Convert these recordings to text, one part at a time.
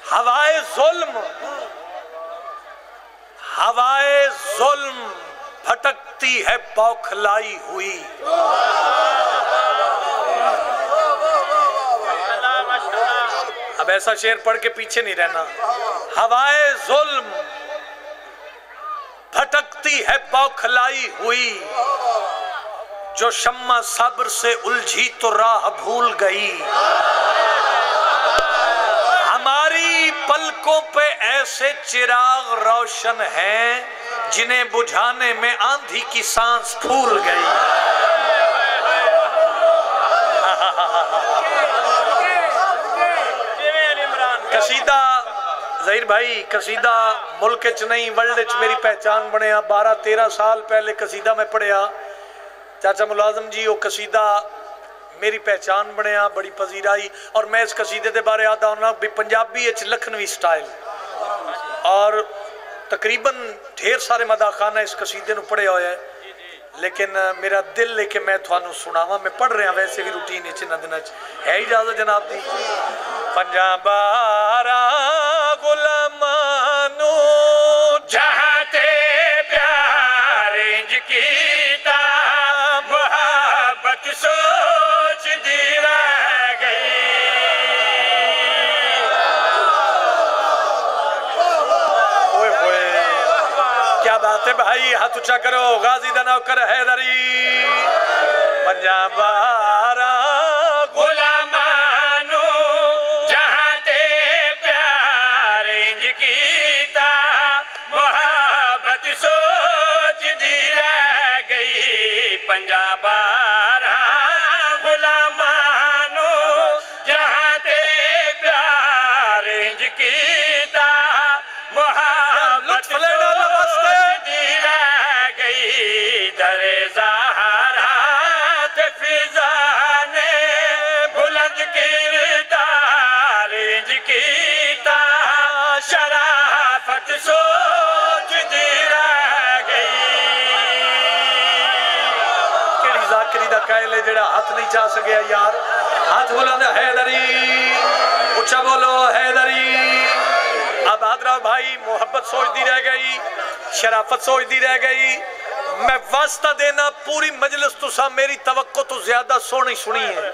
हवाए जुल्म, हवाए जुल्म भटकती है बौखलाई हुई। अब ऐसा शेर पढ़ के पीछे नहीं रहना। हवाए जुल्म भटकती है बौखलाई हुई, जो शम्मा सब्र से उलझी तो राह भूल गई। हमारी पलकों पे ऐसे चिराग रोशन हैं जिन्हें बुझाने में आंधी की सांस फूल गई। कसीदा ज़हीर भाई, कसीदा मुल्क च नहीं वर्ल्ड च मेरी पहचान बनया। 12-13 साल पहले कसीदा मैं पढ़िया चाचा मुलाजम जी, वो कसीदा मेरी पहचान बनया, बड़ी पजीराई। और मैं इस कसीदे के बारे आता हूँ भी पंजाबी लखनवी स्टाइल, और तकरीबन ढेर सारे मदाखाना इस कसीदे को पढ़े हुए है, लेकिन मेरा दिल लेके मैं थानू सुनावा। मैं पढ़ रहा वैसे भी रूटीन इन दिन है इजाजत जनाब दी। पंजाबारा गुलामानू जहाँ ते प्यार इंज कीता, मोहब्बत सोच दी रह गई। ओए होए क्या बात है भाई, हाथ ऊंचा करो। गाजी दा नौकर हैदरी, पंजाबारा गुलामानू जहाँ ते प्यार इंज कीता, मोहब्बत सोच दी रह गई। पंजाबारा गुलामानू जहाँ ते प्यार इंज कीता, मोहब्बत सोच दी रह गई। दरे ज़हरा ते फिज़ा ने बुलंद किरदार इंज कीता, शराफत सोच दी रह गई। केड़ी ज़ाकरी दा कायल है जेड़ा हाथ नहीं चा सकिया यार। हाथ बुलंद हैदरी, ऊंचा बोलो हैदरी। अब आदरा भाई, मोहब्बत सोचती रह गई, शराफत सोचती रह गई। मैं वास्ता देना पूरी मजलिस तुसा मेरी तवक्को तो ज्यादा सोनी सुनी है,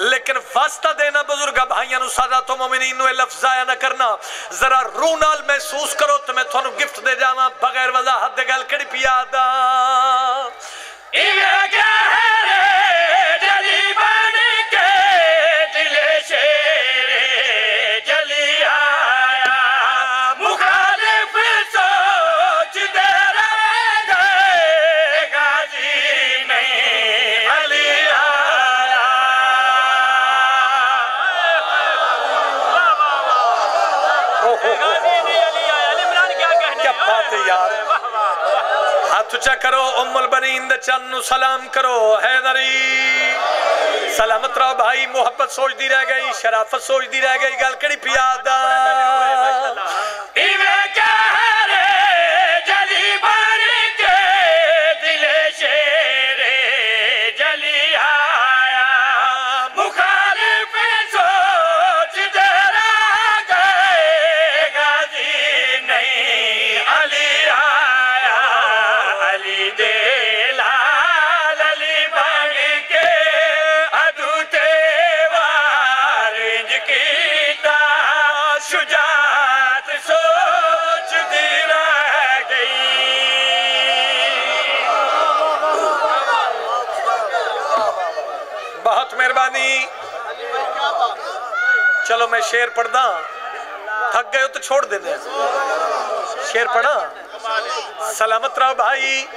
लेकिन वास्ता देना बुजुर्ग भाइयों सादा तो मोमिनीन नु लफ्ज़ जाया ना करना। जरा रूह नाल महसूस करो तो मैं थानू गिफ्ट दे जावां बगैर वजाहत दे। गल केड़ी पिया दा इवे क्या है रे जली बन के दिले शेरे जली आया, मुखालिफ सोच दे रह गए, गाजी नहीं अली आया। क्या बात है यार, हाथ ऊंचा करो। उम्मुल बनीन दे चन्न नु सलाम करो। हैदरी सलामत रहो भाई। मोहब्बत सोचती रह गई, शराफत सोचती रह गई। गल केड़ी पिया दा इवे क्या है रे जली बन के दिले शेरे जली आया, मुखालिफ सोच दे रह गए, गाजी नहीं अली आया। अली दे लाल अली बन के अदूते वार इंज कीता, शुजात सोच दी रह गई। बहुत मेहरबानी। चलो मैं शेर पढ़दा, थक गए हो तो छोड़ देने। शेर पढ़ा। सलामत रहो भाई।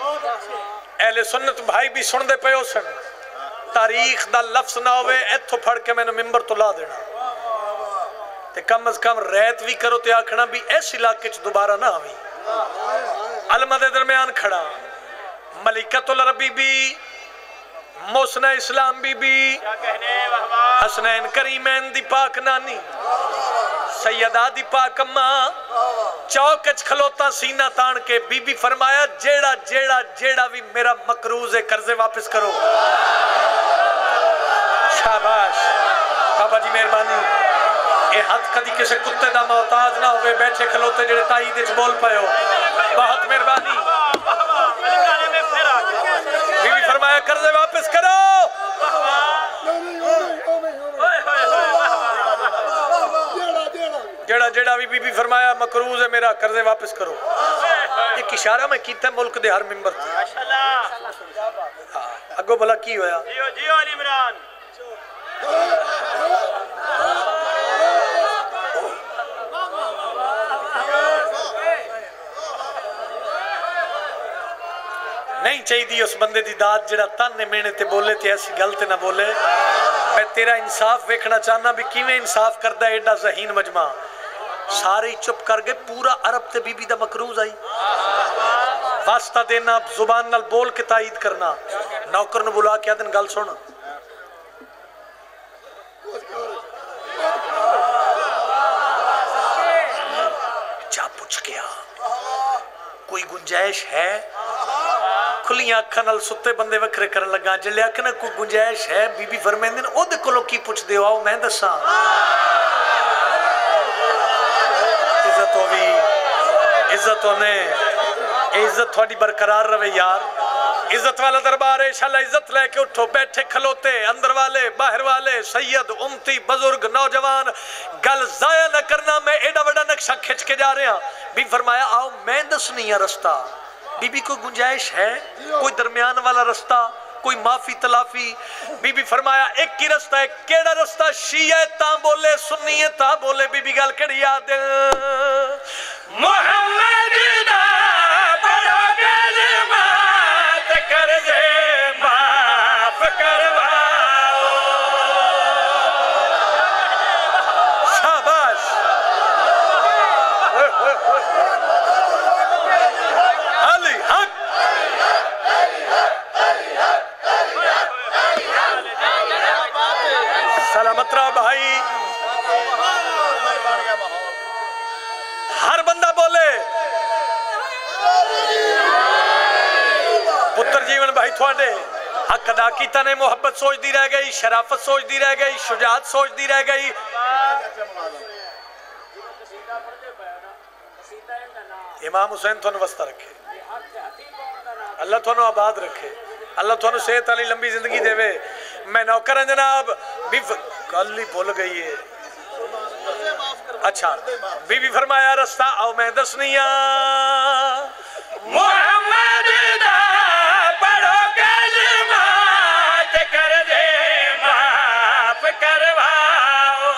अहले सुन्नत भाई भी सुनते पे हो सन। तारीख दा लफ्ज़ ना होवे इत्थों फड़ के मैंने मिंबर तो ला देना, ते कम अज कम रैत भी करो ते आखना भी इस इलाके च दोबारा ना आवी। अलमा दे दरम्यान खड़ा मलिकतुल अरब बीबी, मोसना इस्लाम बीबी, हसनैन करीमैन दी पाक नानी, सैयदा दी पाक अम्मा चौक च खलोता सीना तान के बीबी फरमाया जेड़ा जेड़ा जेड़ा भी मेरा मकरूज है कर्जे वापस करो। शाबाश बाबा जी मेहरबानी। ये हाथ कदी किसी कुत्ते का मोहताज ना होवे बैठे खलोते जेड़े ताई दे बोल पायो बहुत मेहरबानी बीबी फरमाया कर्जे वापस करो जेड़ा जेड़ा भी बीबी फरमाया मकरूज है मेरा कर्जे वापस करो एक इशारा मैं कीता मुल्क दे हर मिंबर ते अगो भला की होया जियो जियो अली इमरान नहीं चाहिए उस बंदे की दात जेड़ा ताने मेने ते बोले ते ऐसी गलत ना बोले मैं तेरा इंसाफ वेखना चाहना भी किवें इंसाफ करदा एडा ज़हीन मजमा सारे चुप कर गए पूरा अरब ते बीबी दा मकरूज आई वास्ता देना जुबान नाल बोल के तायद करना नौकर ने बुला के दिन गल सुन जा पूछ के आ कोई गुंजाइश है खुलियां अखां नाल सुते बंदे वखरे करन लगा जल्ले आख ना कोई गुंजाइश है बीबी फरमांदी ने ओदे कोलों की पुछदे हो आओ मैं दसां इज्जत होवी इज्जत होने इज्जत थोड़ी बरकरार रहे यार इज्जत वाला दरबार है इंशाल्लाह इज्जत लेके उठो बैठे खलोते अंदर वाले बाहर वाले सैयद उम्मती बुजुर्ग नौजवान गल जाया न करना मैं एडा बड़ा नक्शा खिंच के जा रहा भी फरमाया आओ मैं दसनी है रास्ता बीबी कोई गुंजाइश है कोई दरमियान वाला रास्ता कोई माफी तलाफी बीबी फरमाया एक ही रास्ता है केड़ा रास्ता शिया ता बोले सुन्नी ता बोले बीबी गल केड़ी याद मोहम्मद दा बड़ा कलमात कर दे माफ करवाओ शाबाश अली हक सलामत रहा भाई हर बंदा बोले पुत्र जीवन भाई थोड़े हक अदा कीता ने मोहब्बत सोचती रह गई शराफत सोचती रह गई शुजात सोचती रह गई इमाम हुसैन थोनू वस्ता रखे अल्लाह थोनू आबाद रखे अल्लाह थोनू सेहत वाली लंबी जिंदगी देवे मैं नौकर जनाब भी कल ही भूल गई है अच्छा बीबी फरमाया रास्ता आओ मैं दसनिया मोहम्मद दा बड़ो कलमात कर दे माफ करवाओ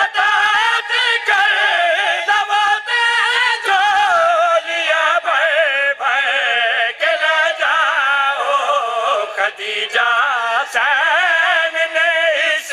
अतात कर दवाते जो लिया भय भय के न जाओ खदीजा सैन ने इस